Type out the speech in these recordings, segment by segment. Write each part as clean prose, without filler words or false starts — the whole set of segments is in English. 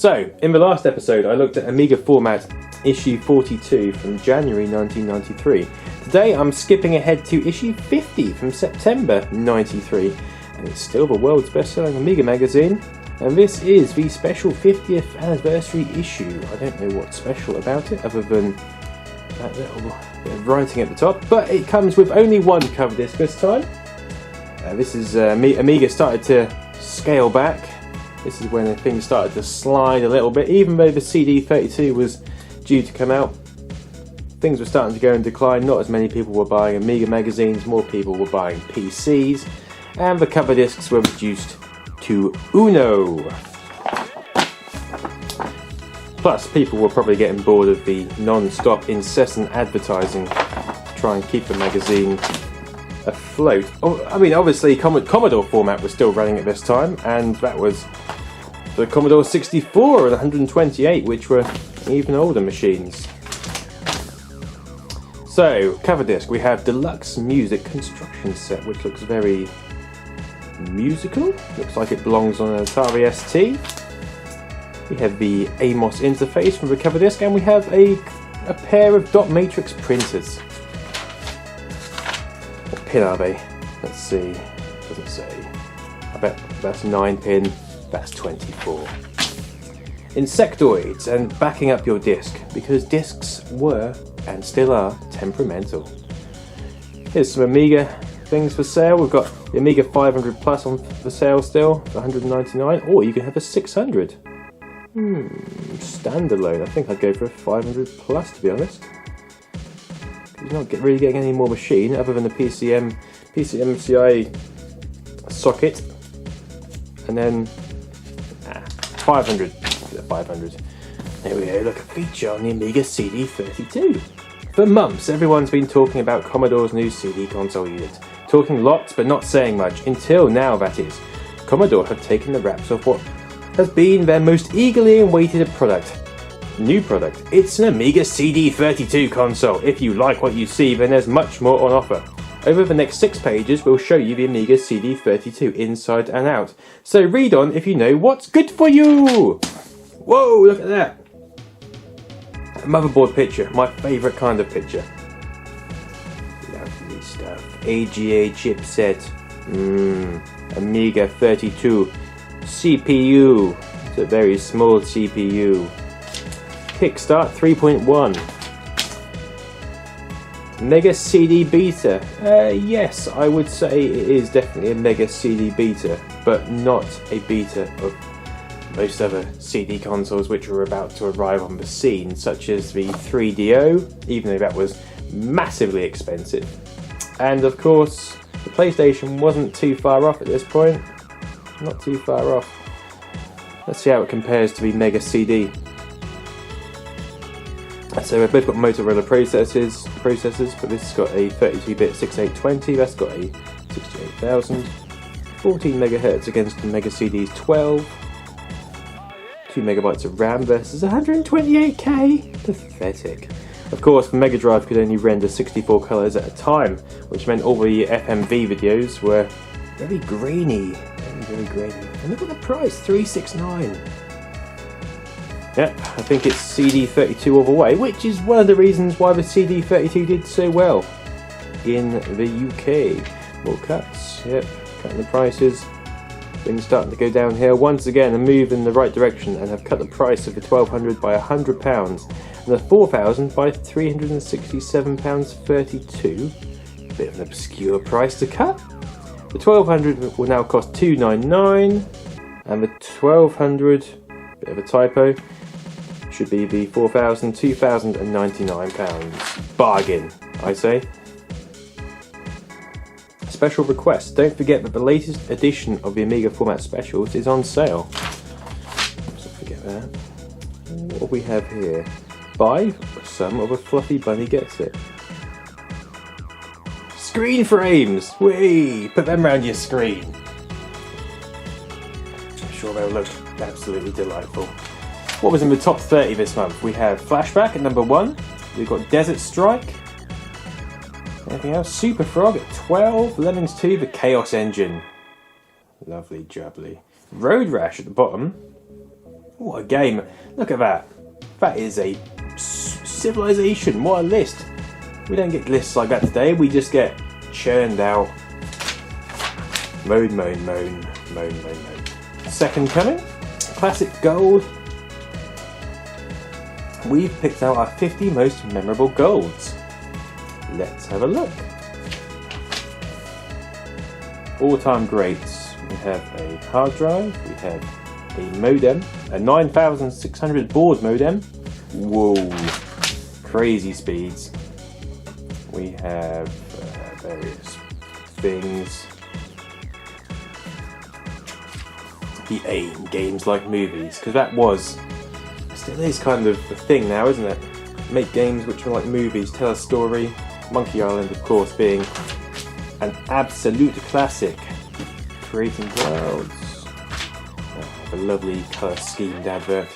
So, in the last episode I looked at Amiga Format issue 42 from January 1993. Today I'm skipping ahead to issue 50 from September 93, and it's still the world's best-selling Amiga magazine, and this is the special 50th anniversary issue. I don't know what's special about it other than that little bit of writing at the top, but it comes with only one cover disc this time. This is Amiga started to scale back. This is when things started to slide a little bit. Even though the CD32 was due to come out, things were starting to go in decline. Not as many people were buying Amiga magazines, more people were buying PCs, and the cover discs were reduced to uno. Plus, people were probably getting bored of the non-stop, incessant advertising to try and keep the magazine afloat. I mean, obviously, Commodore format was still running at this time, and that was the Commodore 64 and 128, which were even older machines. So, cover disc, we have Deluxe Music Construction Set, which looks very musical. Looks like it belongs on an Atari ST. We have the Amos interface from the cover disc, and we have a pair of dot matrix printers. What pin are they? Let's see. Doesn't say. I bet that's 9 pin. That's 24. Insectoids, and backing up your disc, because discs were and still are temperamental. Here's some Amiga things for sale. We've got the Amiga 500 Plus on for sale still for 199, or you can have a 600. Standalone. I think I'd go for a 500 Plus, to be honest. You're not really getting any more machine other than the PCMCI socket, and then 500. 500. There we go. Look, a feature on the Amiga CD32. For months, everyone's been talking about Commodore's new CD console unit. Talking lots, but not saying much. Until now, that is. Commodore have taken the wraps off what has been their most eagerly awaited new product. It's an Amiga CD32 console. If you like what you see, then there's much more on offer. Over the next 6 pages, we'll show you the Amiga CD32 inside and out. So read on if you know what's good for you! Whoa, look at that! A motherboard picture, my favourite kind of picture. Lovely stuff. AGA chipset. Amiga 32. CPU. It's a very small CPU. Kickstart 3.1. Mega CD Beta. Yes, I would say it is definitely a Mega CD Beta, but not a beta of most other CD consoles which were about to arrive on the scene, such as the 3DO, even though that was massively expensive. And of course, the PlayStation wasn't too far off at this point. Not too far off. Let's see how it compares to the Mega CD. So we've both got Motorola processors, but this has got a 32-bit 6820, that's got a 68000, 14 MHz against the Mega CD's 12, 2 megabytes of RAM versus 128K, pathetic. Of course, the Mega Drive could only render 64 colours at a time, which meant all the FMV videos were very grainy, very grainy. And look at the price, $369. Yep, I think it's CD32 all the way, which is one of the reasons why the CD32 did so well in the UK. More cuts, yep, cutting the prices. Things starting to go downhill. Once again, a move in the right direction, and have cut the price of the 1200 by £100 and the 4000 by £367.32. A bit of an obscure price to cut. The 1200 will now cost $299, and the 1200, bit of a typo, should be the £2,099. Bargain, I say. Special request. Don't forget that the latest edition of the Amiga Format Specials is on sale. Let's not forget that. What do we have here? Buy some of a fluffy bunny gets it. Screen frames! Whee! Put them around your screen. I'm sure they'll look absolutely delightful. What was in the top 30 this month? We have Flashback at number 1. We've got Desert Strike. Anything else? Super Frog at 12. Lemmings 2, the Chaos Engine. Lovely jubbly. Road Rash at the bottom. What a game. Look at that. That is a civilization. What a list. We don't get lists like that today. We just get churned out. Moan. Second coming. Classic gold. We've picked out our 50 most memorable golds. Let's have a look. All-time greats. We have a hard drive. We have a modem. A 9600 baud modem. Whoa. Crazy speeds. We have various things. The aim, games like movies, because that was, still is kind of a thing now, isn't it? Make games which are like movies, tell a story. Monkey Island, of course, being an absolute classic. Creating worlds. A lovely colour schemed advert.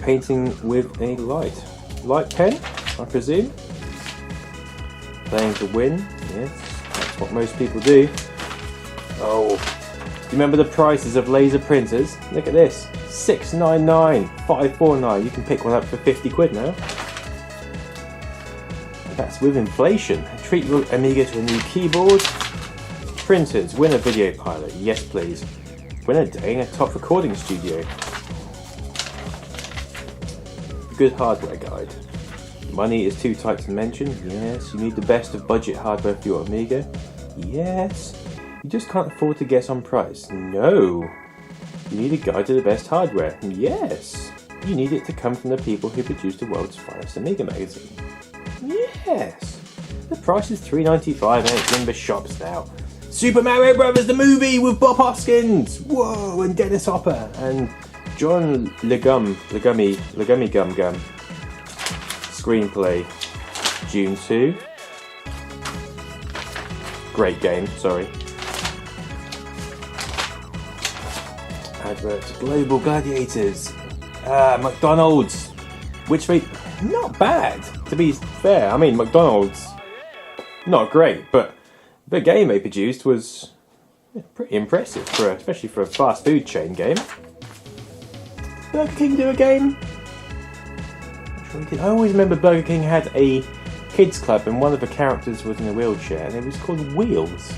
Painting with a light pen, I presume. Playing to win, yes, that's what most people do. Oh, do you remember the prices of laser printers? Look at this, $699, $549. You can pick one up for 50 quid now. That's with inflation. Treat your Amiga to a new keyboard. Printers, win a video pilot, yes please. Win a day in a top recording studio. Good hardware guide. Money is too tight to mention, yes. You need the best of budget hardware for your Amiga, yes. You just can't afford to guess on price, no. You need a guide to the best hardware, yes. You need it to come from the people who produce the world's finest Amiga magazine, yes. The price is $3.95 and it's in the shops now. Super Mario Brothers the movie with Bob Hoskins, whoa, and Dennis Hopper and John Legummy Gum Gum. Screenplay, June 2. Great game, sorry. Adverts, Global Gladiators. McDonald's. Which they, not bad, to be fair. I mean, McDonald's, not great, but the game they produced was pretty impressive, especially for a fast food chain game. Burger King do a game? I always remember Burger King had a kids club and one of the characters was in a wheelchair and it was called Wheels.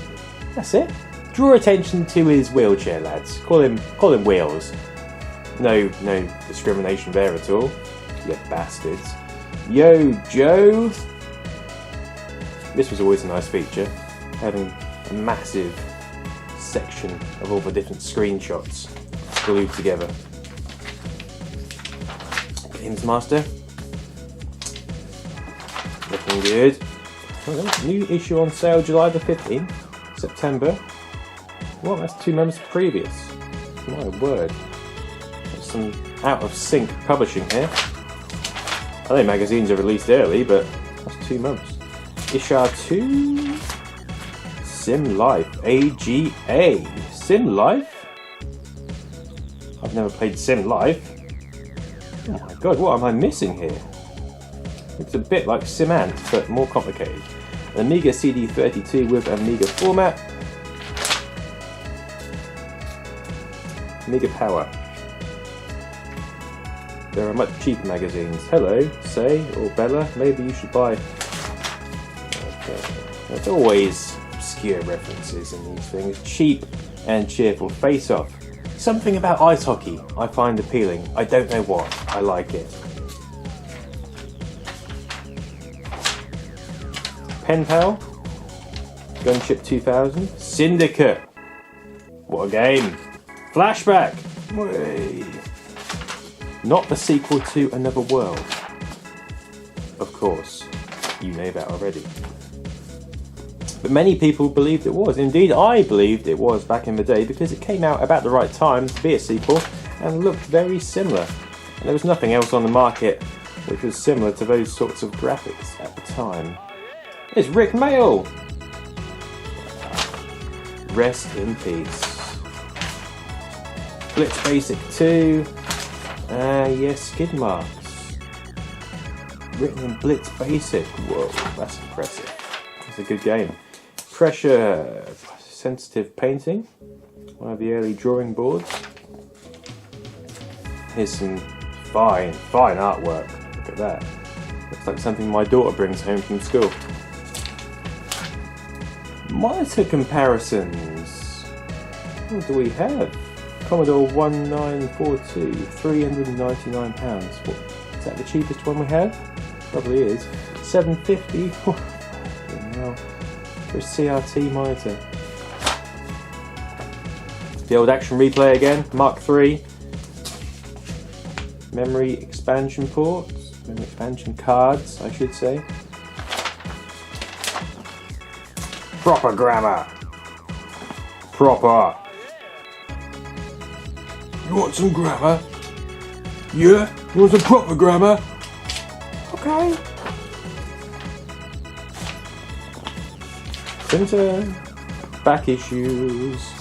That's it. Draw attention to his wheelchair, lads. Call him Wheels. No discrimination there at all. You bastards. Yo, Joe! This was always a nice feature, having a massive section of all the different screenshots glued together. Games Master. Looking good. New issue on sale July the 15th, September. Well, that's 2 months previous. My word. There's some out of sync publishing here. I know magazines are released early, but that's 2 months. Ishar 2. Sim Life. AGA. Sim Life? I've never played Sim Life. Oh my god, what am I missing here? It's a bit like Simant, but more complicated. An Amiga CD32 with Amiga format. Amiga Power. There are much cheaper magazines. Hello, Say, or Bella, maybe you should buy. Okay. There's always obscure references in these things. Cheap and cheerful. Face Off. Something about ice hockey I find appealing. I don't know what. I like it. Pen Pal. Gunship 2000. Syndicate. What a game. Flashback. Whey. Not the sequel to Another World. Of course. You know that already. But many people believed it was. Indeed, I believed it was back in the day because it came out about the right time to be a sequel and looked very similar. And there was nothing else on the market which was similar to those sorts of graphics at the time. It's Rick Mail! Rest in peace. Blitz Basic 2. Yes, skid marks. Written in Blitz Basic. Whoa, that's impressive. It's a good game. Pressure sensitive painting. One of the early drawing boards. Here's some fine artwork. Look at that. Looks like something my daughter brings home from school. Monitor comparisons. What do we have? Commodore 1942, £399. What, is that the cheapest one we have? Probably is. $750 for a CRT monitor. The old action replay again, Mark III. Memory expansion ports, memory expansion cards, I should say. Proper grammar. Proper. You want some grammar? Yeah? You want some proper grammar? Okay. Printer. Back issues.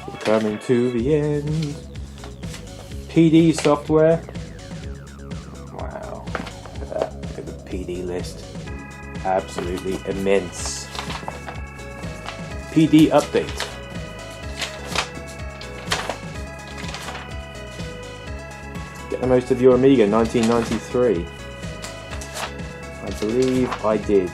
We're coming to the end. PD software. Wow. Look at that. Look at the PD list. Absolutely immense. PD update. Get the most of your Amiga 1993. I believe I did.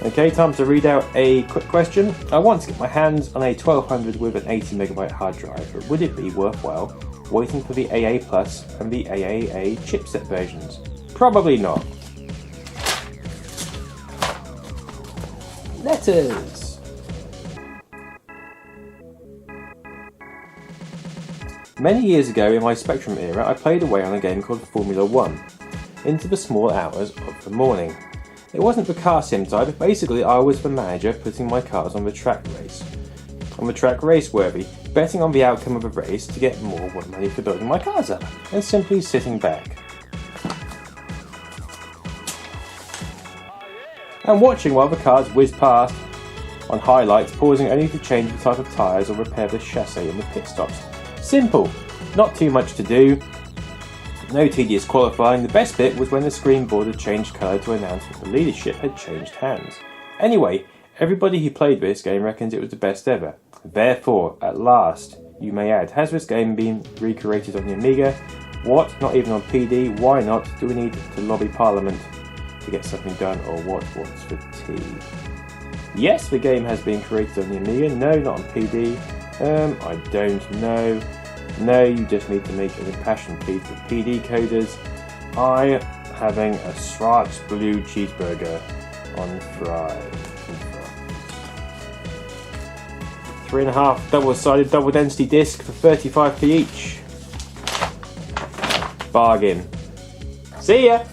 Okay, time to read out a quick question. I want to get my hands on a 1200 with an 80MB hard drive, but would it be worthwhile waiting for the AA Plus and the AAA chipset versions? Probably not. Letters. Many years ago in my Spectrum era, I played away on a game called Formula 1 into the small hours of the morning. It wasn't the car sim type, basically I was the manager putting my cars on the track race worthy, betting on the outcome of a race to get more money for building my cars up, and simply sitting back. And watching while the cars whiz past on highlights, pausing only to change the type of tyres or repair the chassis in the pit stops. Simple, not too much to do. No tedious qualifying. The best bit was when the screen board had changed colour to announce that the leadership had changed hands. Anyway, everybody who played this game reckons it was the best ever. Therefore, at last, you may add, has this game been recreated on the Amiga? What? Not even on PD? Why not? Do we need to lobby Parliament to get something done, or what? What's for tea? Yes, the game has been created on the Amiga. No, not on PD. I don't know. No, you just need to make an impassioned plea for PD coders. I'm having a Schwarz blue cheeseburger on fries. 3.5 double-sided, double-density disc for 35p each. Bargain. See ya!